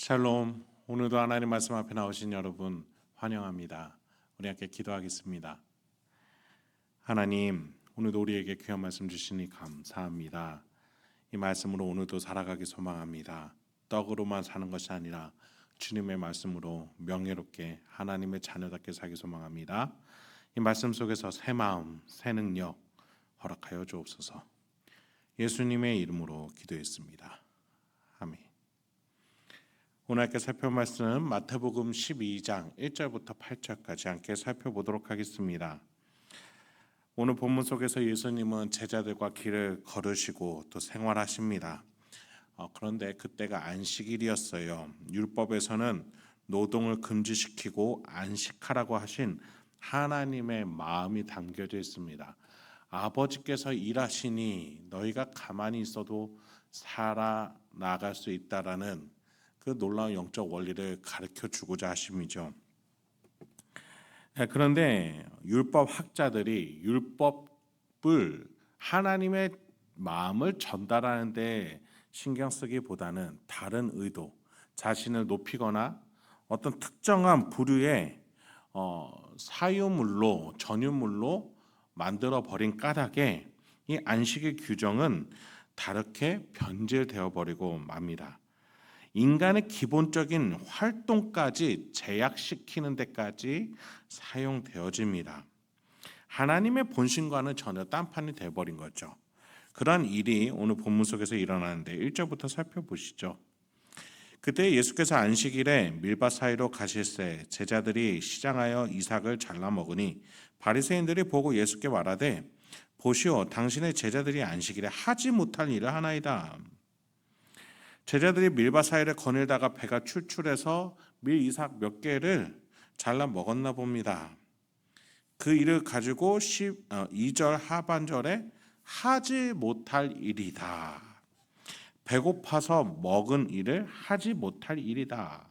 샬롬. 오늘도 하나님 말씀 앞에 나오신 여러분 환영합니다. 우리 함께 기도하겠습니다. 하나님, 오늘도 우리에게 귀한 말씀 주시니 감사합니다. 이 말씀으로 오늘도 살아가기 소망합니다. 떡으로만 사는 것이 아니라 주님의 말씀으로 명예롭게 하나님의 자녀답게 살기 소망합니다. 이 말씀 속에서 새 마음, 새 능력 허락하여 주옵소서. 예수님의 이름으로 기도했습니다. 아멘. 오늘 함께 살펴볼 말씀 마태복음 12장 1절부터 8절까지 함께 살펴보도록 하겠습니다. 오늘 본문 속에서 예수님은 제자들과 길을 걸으시고 또 생활하십니다. 그런데 그때가 안식일이었어요. 율법에서는 노동을 금지시키고 안식하라고 하신 하나님의 마음이 담겨져 있습니다. 아버지께서 일하시니 너희가 가만히 있어도 살아나갈 수 있다라는 그 놀라운 영적 원리를 가르쳐 주고자 하심이죠. 그런데 율법 학자들이 율법을 하나님의 마음을 전달하는 데 신경 쓰기보다는 다른 의도, 자신을 높이거나 어떤 특정한 부류의 사유물로, 전유물로 만들어 버린 까닭에 이 안식의 규정은 다르게 변질되어 버리고 맙니다. 인간의 기본적인 활동까지 제약시키는 데까지 사용되어집니다. 하나님의 본심과는 전혀 딴판이 되어버린 거죠. 그러한 일이 오늘 본문 속에서 일어나는데 1절부터 살펴보시죠. 그때 예수께서 안식일에 밀밭 사이로 가실새 제자들이 시장하여 이삭을 잘라 먹으니 바리새인들이 보고 예수께 말하되 보시오, 당신의 제자들이 안식일에 하지 못할 일을 하나이다. 제자들이 밀밭 사이를 거닐다가 배가 출출해서 밀 이삭 몇 개를 잘라 먹었나 봅니다. 그 일을 가지고 2절 하반절에 하지 못할 일이다. 배고파서 먹은 일을 하지 못할 일이다.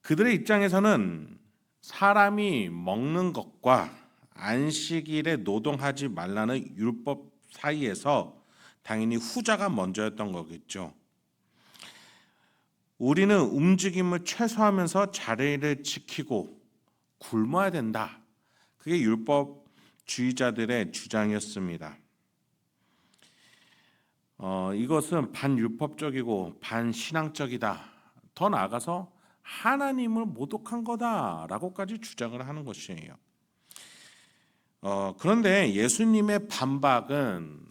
그들의 입장에서는 사람이 먹는 것과 안식일에 노동하지 말라는 율법 사이에서 당연히 후자가 먼저였던 거겠죠. 우리는 움직임을 최소화하면서 자리를 지키고 굶어야 된다. 그게 율법주의자들의 주장이었습니다. 이것은 반율법적이고 반신앙적이다. 더 나아가서 하나님을 모독한 거다라고까지 주장을 하는 것이에요. 그런데 예수님의 반박은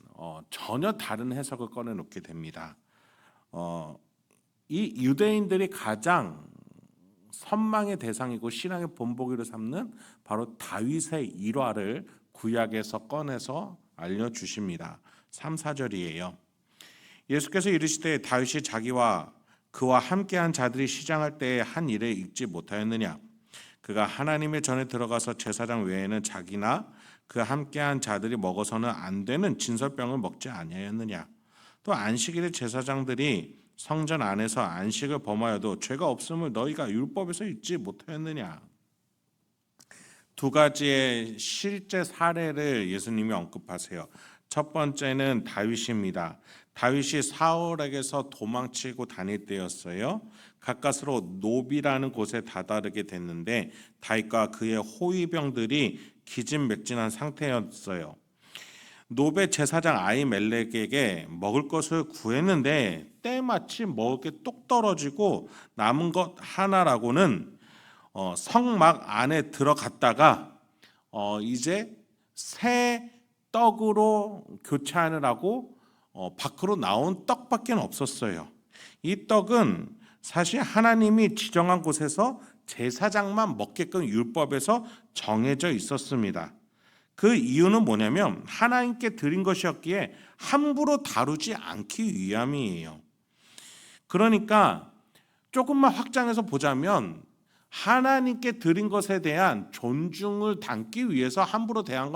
전혀 다른 해석을 꺼내놓게 됩니다. 이 유대인들이 가장 선망의 대상이고 신앙의 본보기로 삼는 바로 다윗의 일화를 구약에서 꺼내서 알려주십니다. 3, 4절이에요. 예수께서 이르시되 다윗이 자기와 그와 함께한 자들이 시장할 때에 한 일을 읽지 못하였느냐? 그가 하나님의 전에 들어가서 제사장 외에는 자기나 그 함께한 자들이 먹어서는 안 되는 진설병을 먹지 아니하였느냐? 또 안식일에 제사장들이 성전 안에서 안식을 범하여도 죄가 없음을 너희가 율법에서 읽지 못하였느냐? 두 가지의 실제 사례를 예수님이 언급하세요. 첫 번째는 다윗입니다. 다윗이 사울에게서 도망치고 다닐 때였어요. 가까스로 노비라는 곳에 다다르게 됐는데 다윗과 그의 호위병들이 기진맥진한 상태였어요. 노베 제사장 아히멜렉에게 먹을 것을 구했는데 때마침 먹을 게 똑 떨어지고 남은 것 하나라고는 성막 안에 들어갔다가 이제 새 떡으로 교체하느라고 밖으로 나온 떡밖에 없었어요. 이 떡은 사실 하나님이 지정한 곳에서 제사장만 먹게끔 율법에서 정해져 있었습니다. 그 이유는 뭐냐면 하나님께 드린 것이었기에 함부로 다루지 않기 위함이에요. 그러니까 조금만 확장해서 보자면 하나님께 드린 것에 대한 존중을 담기 위해서 함부로 대한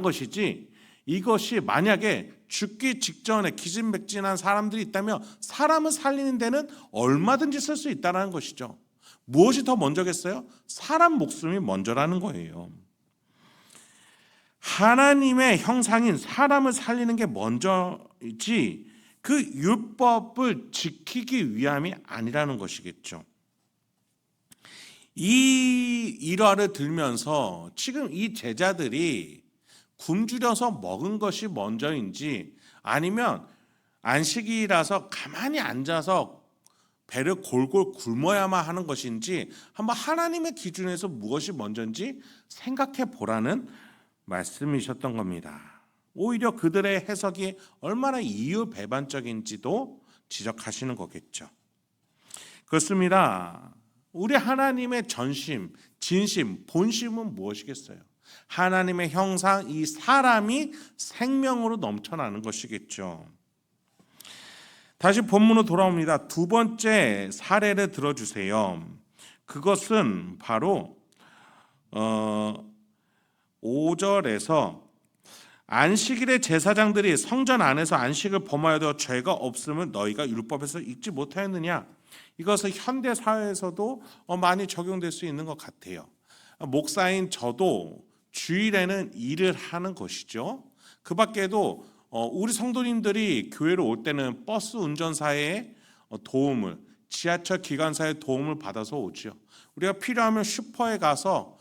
것이지, 이것이 만약에 죽기 직전에 기진맥진한 사람들이 있다면 사람을 살리는 데는 얼마든지 쓸 수 있다는 것이죠. 무엇이 더 먼저겠어요? 사람 목숨이 먼저라는 거예요. 하나님의 형상인 사람을 살리는 게 먼저이지 그 율법을 지키기 위함이 아니라는 것이겠죠. 이 일화를 들면서 지금 이 제자들이 굶주려서 먹은 것이 먼저인지 아니면 안식일이라서 가만히 앉아서 배를 골골 굶어야만 하는 것인지 한번 하나님의 기준에서 무엇이 먼저인지 생각해 보라는 말씀이셨던 겁니다. 오히려 그들의 해석이 얼마나 이유배반적인지도 지적하시는 거겠죠. 그렇습니다. 우리 하나님의 전심, 진심, 본심은 무엇이겠어요? 하나님의 형상, 이 사람이 생명으로 넘쳐나는 것이겠죠. 다시 본문으로 돌아옵니다. 두 번째 사례를 들어주세요. 그것은 바로 5절에서 안식일에 제사장들이 성전 안에서 안식을 범하여도 죄가 없음을 너희가 율법에서 읽지 못하였느냐. 이것은 현대 사회에서도 많이 적용될 수 있는 것 같아요. 목사인 저도 주일에는 일을 하는 것이죠. 그 밖에도 우리 성도님들이 교회로 올 때는 버스 운전사의 도움을, 지하철 기관사의 도움을 받아서 오죠. 우리가 필요하면 슈퍼에 가서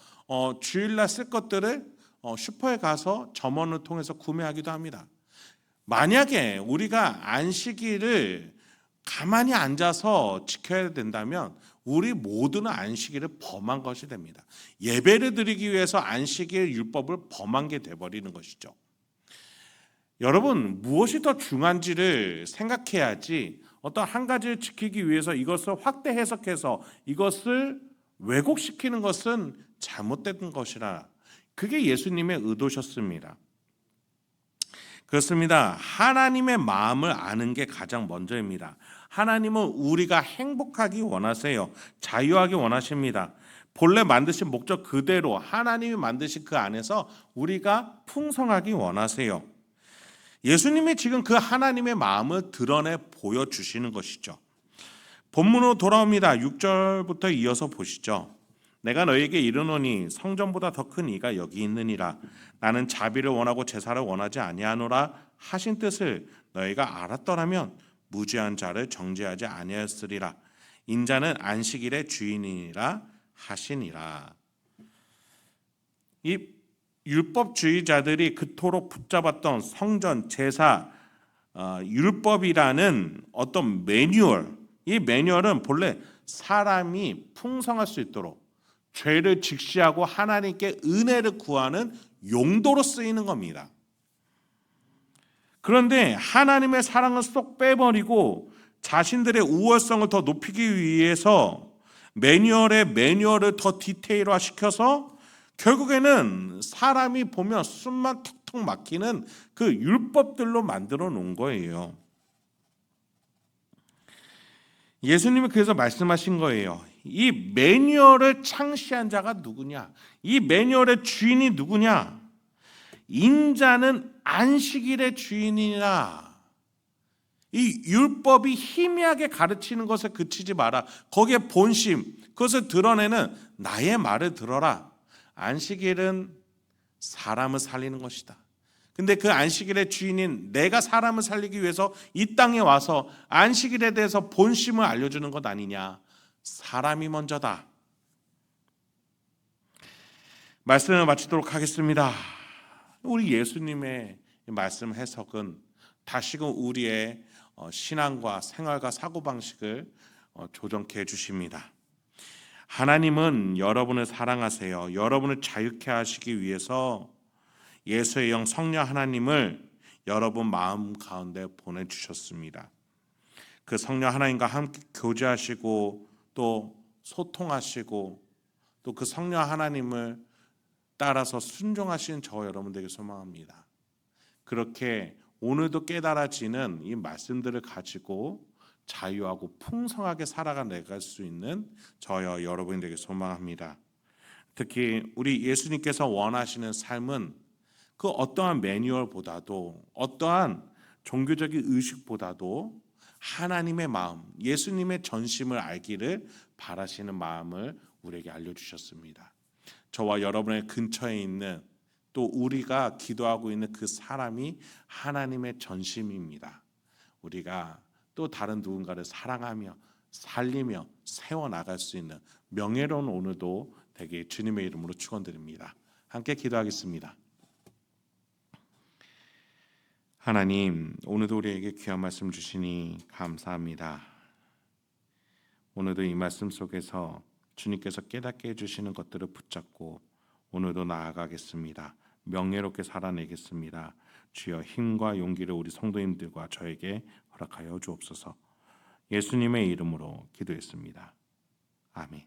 주일날 쓸 것들을 슈퍼에 가서 점원을 통해서 구매하기도 합니다. 만약에 우리가 안식일을 가만히 앉아서 지켜야 된다면 우리 모두는 안식일을 범한 것이 됩니다. 예배를 드리기 위해서 안식일 율법을 범한 게 돼버리는 것이죠. 여러분, 무엇이 더 중요한지를 생각해야지 어떤 한 가지를 지키기 위해서 이것을 확대 해석해서 이것을 왜곡시키는 것은 잘못된 것이라. 그게 예수님의 의도셨습니다. 그렇습니다. 하나님의 마음을 아는 게 가장 먼저입니다. 하나님은 우리가 행복하기 원하세요. 자유하기 원하십니다. 본래 만드신 목적 그대로 하나님이 만드신 그 안에서 우리가 풍성하기 원하세요. 예수님이 지금 그 하나님의 마음을 드러내 보여주시는 것이죠. 본문으로 돌아옵니다. 6절부터 이어서 보시죠. 내가 너희에게 이르노니 성전보다 더 큰 이가 여기 있느니라. 나는 자비를 원하고 제사를 원하지 아니하노라 하신 뜻을 너희가 알았더라면 무죄한 자를 정죄하지 아니하였으리라. 인자는 안식일의 주인이니라 하시니라. 이 율법주의자들이 그토록 붙잡았던 성전, 제사, 율법이라는 어떤 매뉴얼, 이 매뉴얼은 본래 사람이 풍성할 수 있도록 죄를 직시하고 하나님께 은혜를 구하는 용도로 쓰이는 겁니다. 그런데 하나님의 사랑을 쏙 빼버리고 자신들의 우월성을 더 높이기 위해서 매뉴얼을 더 디테일화 시켜서 결국에는 사람이 보면 숨만 턱턱 막히는 그 율법들로 만들어 놓은 거예요. 예수님이 그래서 말씀하신 거예요. 이 매뉴얼을 창시한 자가 누구냐? 이 매뉴얼의 주인이 누구냐? 인자는 안식일의 주인이라. 이 율법이 희미하게 가르치는 것에 그치지 마라. 거기에 본심, 그것을 드러내는 나의 말을 들어라. 안식일은 사람을 살리는 것이다. 근데 그 안식일의 주인인 내가 사람을 살리기 위해서 이 땅에 와서 안식일에 대해서 본심을 알려주는 것 아니냐. 사람이 먼저다. 말씀을 마치도록 하겠습니다. 우리 예수님의 말씀 해석은 다시금 우리의 신앙과 생활과 사고방식을 조정케 해주십니다. 하나님은 여러분을 사랑하세요. 여러분을 자유케 하시기 위해서 예수의 영 성령 하나님을 여러분 마음 가운데 보내주셨습니다. 그 성령 하나님과 함께 교제하시고 또 소통하시고 또 그 성령 하나님을 따라서 순종하신 저 여러분 되게 소망합니다. 그렇게 오늘도 깨달아지는 이 말씀들을 가지고 자유하고 풍성하게 살아갈 수 있는 저와 여러분이 되게 소망합니다. 특히 우리 예수님께서 원하시는 삶은 그 어떠한 매뉴얼보다도 어떠한 종교적인 의식보다도 하나님의 마음, 예수님의 전심을 알기를 바라시는 마음을 우리에게 알려주셨습니다. 저와 여러분의 근처에 있는 또 우리가 기도하고 있는 그 사람이 하나님의 전심입니다. 우리가 또 다른 누군가를 사랑하며 살리며 세워나갈 수 있는 명예로운 오늘도 되게 주님의 이름으로 축원드립니다. 함께 기도하겠습니다. 하나님, 오늘도 우리에게 귀한 말씀 주시니 감사합니다. 오늘도 이 말씀 속에서 주님께서 깨닫게 해주시는 것들을 붙잡고 오늘도 나아가겠습니다. 명예롭게 살아내겠습니다. 주여 힘과 용기를 우리 성도님들과 저에게 허락하여 주옵소서. 예수님의 이름으로 기도했습니다. 아멘.